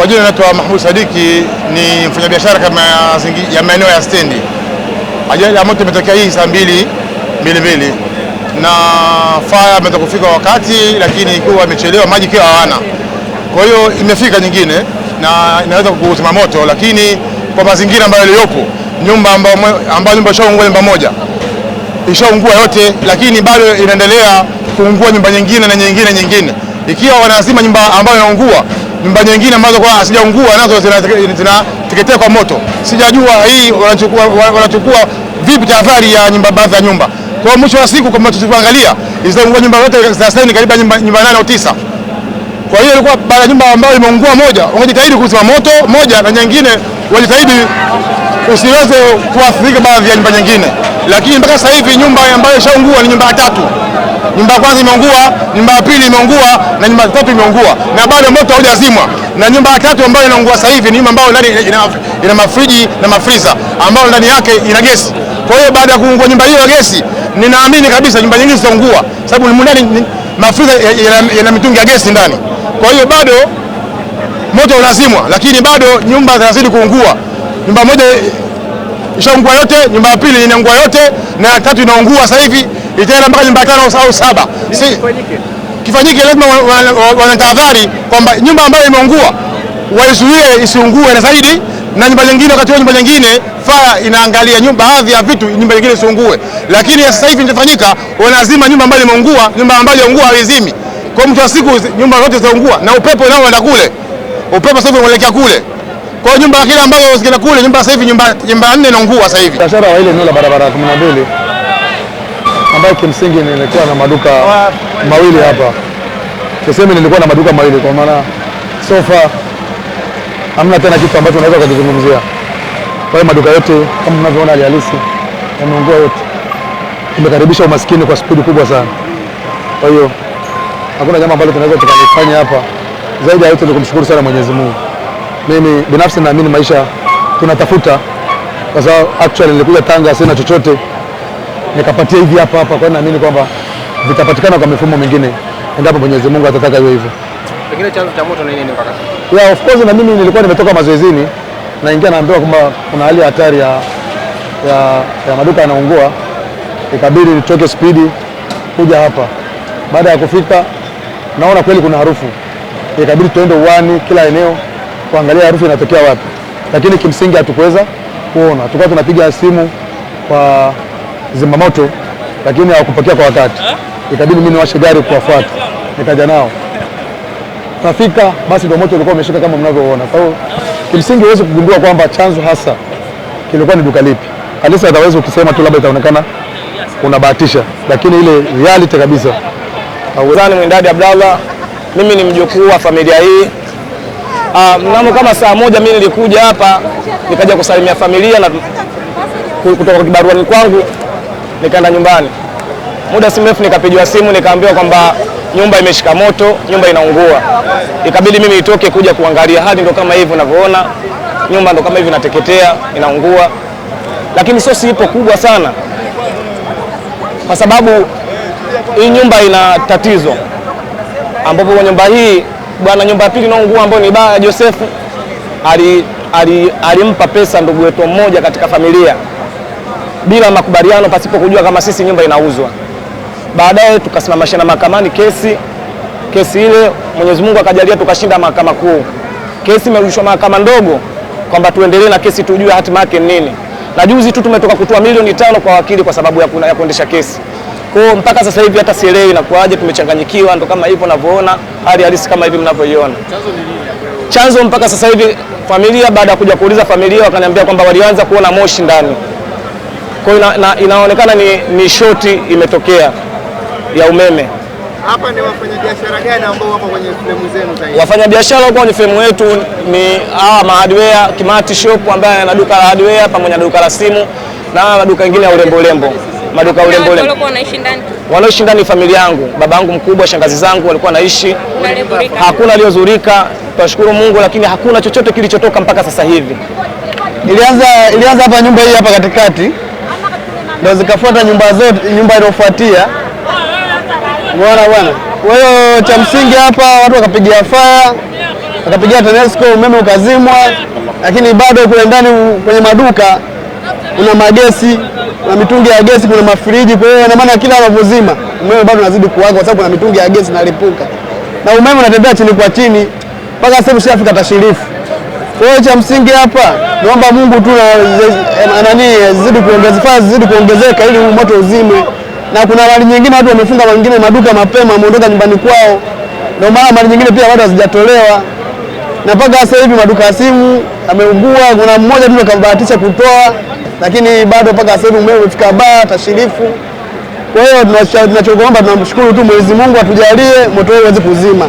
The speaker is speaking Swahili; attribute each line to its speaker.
Speaker 1: Kwa jina naitwa Mahmoud Sadiki, ni mfanyabiashara kama ya maeneo ya stendi. Ajali ya moto imetokea hii saa 2:22 na fire imeweza kufika wakati, lakini ikiwa imechelewa, maji kiwa hawana. Kwa hiyo imefika nyingine na inaweza kuzima moto, lakini kwa mazingira ambayo yaliyopo, nyumba ambayo ishaungua nyumba moja ishaungua yote, lakini bado inaendelea kuungua nyumba nyingine na nyingine. Ikiwa wanazima nyumba ambayo inaungua, nyumba nyingine ambazo kwa hazijaungua nazo zinateketea kwa moto. Sijajua hii wanachukua vipi tahadhari ya nyumba, baadhi ya nyumba. Kwa mwisho wa siku, kama tusipoangalia, zitaungua nyumba zote sasa ni karibu nyumba 8 au 9. Kwa hiyo ilikuwa baada ya nyumba ambayo imeungua moja, wangejitahidi kuzima moto moja na nyingine wajitahidi usiweze kuathirika baadhi ya nyumba nyingine. Lakini mpaka sasa hivi nyumba ambayo ishaungua ni nyumba 3. Nyumba ya kwanza imeungua, nyumba ya pili imeungua na nyumba ya tatu imeungua, na bado moto haujazimwa. Na nyumba ya tatu ambayo inaungua sasa hivi ni nyumba ambayo ndani ina mafriji na mafriza ambayo ndani yake ina gesi. Kwa hiyo baada ya kuungua nyumba hiyo ya gesi, ninaamini kabisa nyumba nyingine zitaungua, sababu ndani mafriza yana mitungi ya gesi ndani. Kwa hiyo bado moto unazimwa, lakini bado nyumba zinazidi kuungua. Nyumba moja ishaungua yote, nyumba ya pili inaungua yote, na ya tatu inaungua sasa hivi, itaenda mpaka nyumba 5 au 7. Kifanyike lazima wanatahadhari kwamba nyumba ambayo imeungua waizuie isiungue na zaidi, na nyumba nyingine, wakati nyumba nyingine fire inaangalia baadhi ya vitu, nyumba nyingine isiungue. Lakini sasa hivi inafanyika, wanazima nyumba ambayo imeungua, nyumba ambayo imeungua haizimi. Kwa mtu wa siku nyumba zote zitaungua, na upepo nao unaenda kule. Upepo sasa hivi unaelekea kule. Kwa nyumba kile ambayo zikina kule, nyumba sasa hivi nyumba 4 inaungua sasa hivi.
Speaker 2: Biashara wa ile eneo la barabara 12 ambayo kimsingi nilikuwa na maduka mawili hapa. Tuseme nilikuwa na maduka mawili, kwa maana sofa hamna tena kitu ambacho unaweza kuzungumzia. Kwa hiyo maduka yote kama mnavyoona hali halisi yameungua yote. Tumekaribisha umaskini kwa spidi kubwa sana. Kwa hiyo hakuna jambo ambalo tunaweza tukalifanya hapa zaidi ya yote ni kumshukuru sana Mwenyezi Mungu. Mimi binafsi naamini maisha tunatafuta, kwa sababu actually nilikuja Tanga sina chochote nikapatia hivi hapa. Kwa hiyo naamini kwamba vitapatikana kwa mifumo mingine endapo Mwenyezi Mungu atataka iwe hivyo.
Speaker 3: Pengine chanzo cha moto ni nini mpaka sasa?
Speaker 2: Yeah, of course, na mimi nilikuwa nimetoka mazoezini na ingia naambiwa kwamba kuna hali hatari ya maduka yanaungua, ikabidi nitoke spidi kuja hapa. Baada ya kufika naona kweli kuna harufu, ikabidi tuende uani kila eneo kuangalia harufu inatokea wapi, lakini kimsingi hatukuweza kuona. Tulikuwa tunapiga simu kwa zimamoto lakini hawakupokea kwa wakati, ikabidi mimi niwashe gari kuwafuata, nikaja nao. Nafika basi ndio moto ulikuwa umeshika kama mnavyoona. Kwa hiyo kimsingi huwezi kugundua kwamba chanzo hasa kilikuwa ni duka lipi. Halisi hawezi ukisema tu labda itaonekana unabahatisha, lakini ile reality kabisa.
Speaker 4: Awezani Mwindadi Abdallah, mimi ni mjukuu wa familia hii. Mnamo kama saa 1 mimi nilikuja hapa nikaja kusalimia familia na kutoka kibaruani kwangu nikaenda nyumbani. Muda si mrefu nikapigiwa simu nikaambiwa kwamba nyumba imeshika moto, nyumba inaungua. Ikabidi mimi nitoke kuja kuangalia. Hadi ndo kama hivi unavyoona, nyumba ndo kama hivi inateketea, inaungua. Lakini sosi ipo kubwa sana, kwa sababu hii nyumba ina tatizo, ambapo nyumba hii bwana, nyumba ya pili inaungua ambayo ni baa Joseph alimpa pesa ndugu wetu mmoja katika familia bila makubaliano, pasipo kujua kama sisi nyumba inauzwa. Baadaye tukasimamisha na mahakamani kesi ile, Mwenyezi Mungu akajalia tukashinda mahakama kuu. Kesi imerudishwa mahakama ndogo kwamba tuendelee na kesi tujue hatima yake ni nini. Na juzi tu tumetoka kutoa milioni 5 kwa wakili kwa sababu ya kuendesha kesi. Kwa mpaka sasa hivi hata sielewi inakuaje, tumechanganyikiwa. Ndo kama hivyo unavyoona, hali halisi kama hivi mnavyoiona. Chanzo mpaka sasa hivi familia, baada ya kuja kuuliza familia, wakaniambia kwamba walianza kuona moshi ndani. Kwa hiyo inaonekana ni shoti imetokea ya umeme.
Speaker 3: Hapa ni wafanyabiashara gani ambao wako kwenye fremu zenu zaidi?
Speaker 4: Wafanyabiashara wako kwenye fremu yetu ni hardware, Kimati Shop ambaye ana duka la hardware pamoja na duka la simu na maduka mengine ya urembo. Maduka ya urembo.
Speaker 5: Walikuwa wanaishi ndani?
Speaker 4: Wanaishi ndani familia yangu. Baba yangu mkubwa, shangazi zangu walikuwa wanaishi. Hakuna aliyozurika, tunashukuru Mungu, lakini hakuna chochote kilichotoka mpaka sasa hivi.
Speaker 2: Ilianza hapa nyumba hii hapa katikati, ndio zikafuata nyumba zote, nyumba iliyofuatia. Bwana. Kwa hiyo cha msingi hapa watu wakapigia fire, akapigia TANESCO, umeme ukazimwa, lakini bado kule ndani kwenye maduka kuna magesi, kuna mitungi ya gesi, kuna mafriji. Kwa hiyo ina maana kila anapozima umeme bado unazidi kuwaka, kwa sababu kuna mitungi ya gesi inalipuka na umeme unatembea chini kwa chini mpaka sasa ushafika tashirifu. Kwa hiyo cha msingi hapa naomba Mungu tu zidi kuongezeka ili moto uzime. Na kuna mali nyingine watu wamefunga wengine maduka mapema, wameondoka nyumbani kwao, ndio maana mali nyingine pia bado hazijatolewa, na mpaka sasa hivi maduka ya simu ameugua. Kuna mmoja tu akabahatisha kutoa, lakini bado mpaka sasa hivi umeme umefika tashirifu. Kwa hiyo tunachoomba, tunamshukuru tu Mwenyezi Mungu atujalie moto huu uweze kuzima.